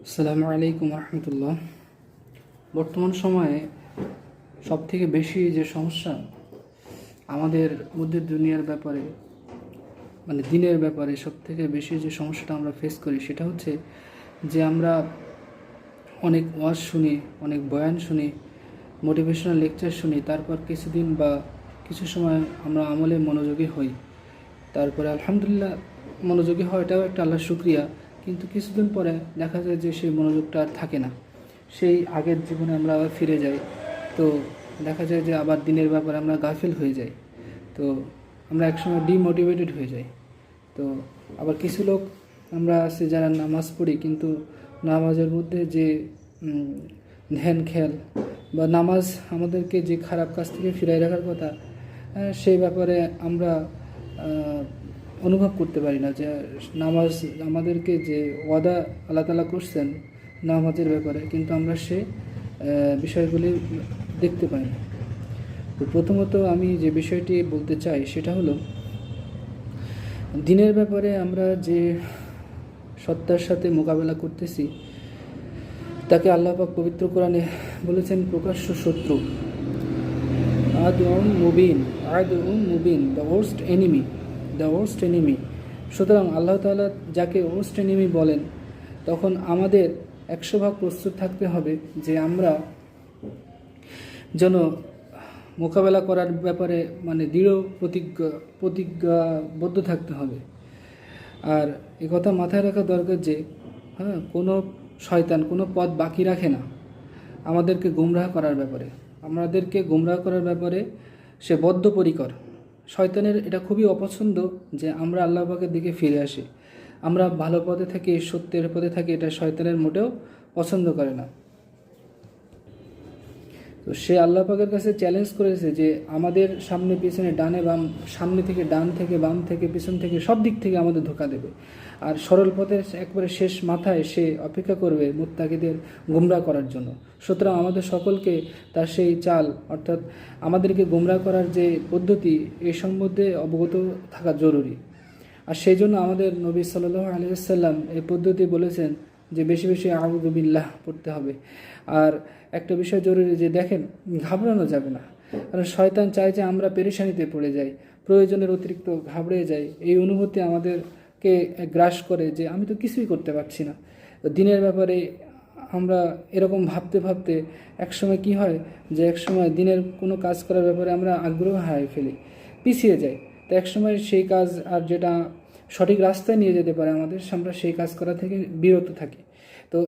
আসসালামু আলাইকুম রহমতুল্লাহ। বর্তমান সময়ে সবথেকে বেশি যে সমস্যা আমাদের মধ্যে দুনিয়ার ব্যাপারে মানে দিনের ব্যাপারে সবথেকে বেশি যে সমস্যাটা আমরা ফেস করি সেটা হচ্ছে যে আমরা অনেক ওয়াজ শুনি, অনেক বয়ান শুনি, মোটিভেশনাল লেকচার শুনি, তারপর কিছুদিন বা কিছু সময় আমরা আমলে মনোযোগী হই, তারপরে আলহামদুলিল্লাহ মনোযোগী হওয়াটাও একটা আল্লাহর শুকরিয়া। কিন্তু কিছুদিন পরে দেখা যায় যে সেই মনোযোগটা আর থাকে না, সেই আগের জীবনে আমরা আবার ফিরে যাই। তো দেখা যায় যে আবার দিনের ব্যাপারে আমরা গাফিল হয়ে যাই। তো আমরা একসময় ডিমোটিভেটেড হয়ে যাই। তো আবার কিছু লোক আমরা আছে যারা নামাজ পড়ি, কিন্তু নামাজের মধ্যে যে ধ্যান খেয়াল বা নামাজ আমাদেরকে যে খারাপ কাজ থেকে ফিরাই রাখার কথা, সেই ব্যাপারে আমরা অনুভব করতে পারি না যে নামাজ আমাদেরকে যে ওয়াদা আল্লাহ তাআলা করছেন নামাজের ব্যাপারে, কিন্তু আমরা সে বিষয়গুলি দেখতে পাই না। তো প্রথমত আমি যে বিষয়টি বলতে চাই সেটা হলো, দিনের ব্যাপারে আমরা যে সত্তার সাথে মোকাবেলা করতেছি তাকে আল্লাহ পাক পবিত্র কোরআনে বলেছেন প্রকাশ্য শত্রু, আদউন মুবিন, দ্য ওয়ার্স্ট এনিমি। সুতরাং আল্লাহ তাআলা যাকে ওয়ার্স্ট এনিমি বলেন, তখন আমাদের 100 ভাগ প্রস্তুত থাকতে হবে যে আমরা যেন মোকাবেলা করার ব্যাপারে দৃঢ় প্রতিজ্ঞাবদ্ধ থাকতে হবে। আর এ কথা মাথায় রাখা দরকার যে কোনো শয়তান কোনো পথ বাকি রাখে না আমাদেরকে গুমরাহ করার ব্যাপারে। সে বদ্ধপরিকর। শয়তানের এটা খুবই অপছন্দ যে আমরা আল্লাহ পাকের দিকে ফিরে আসি, আমরা ভালো পথে থাকি, সত্যের পথে থাকি। এটা শয়তানের মোটেও পছন্দ করে না। তো সে আল্লাহ পাকের কাছে চ্যালেঞ্জ করেছে যে আমাদের সামনে পিছনে ডানে বাম, সামনে থেকে ডান থেকে বাম থেকে পিছন থেকে সব দিক থেকে আমাদের ধোঁকা দেবে। আর সরল পথের একবারে শেষ মাথায় সে অপেক্ষা করবে মুত্তাকিদের গুমরাহ করার জন্য। সুতরাং আমাদের সকলকে তার সেই চাল, অর্থাৎ আমাদেরকে গুমরাহ করার যে পদ্ধতি, এই সম্বন্ধে অবগত থাকা জরুরি। আর সেই জন্য আমাদের নবী সাল্লাল্লাহু আলাইহি ওয়াসাল্লাম এই পদ্ধতি বলেছেন যে বেশি বেশি আউযু বিল্লাহ পড়তে হবে। আর একটা বিষয় জরুরি যে দেখেন, ঘাবড়ানো যাবে না, কারণ শয়তান চায় যে আমরা পেরেশানিতে পড়ে যাই, প্রয়োজনের অতিরিক্ত ঘাবড়ে যাই। এই অনুভূতি আমাদেরকে গ্রাস করে যে আমি তো কিছুই করতে পারছি না। দিনের ব্যাপারে আমরা এরকম ভাবতে ভাবতে একসময় কি হয় যে একসময় দিনের কোনো কাজ করার ব্যাপারে আমরা আগ্রহ হারিয়ে ফেলি, পিছিয়ে যাই। তো একসময় সেই কাজ আর যেটা সঠিক রাস্তায় নিয়ে যেতে পারে আমাদের, আমরা সেই কাজ করা থেকে বিরত থাকি।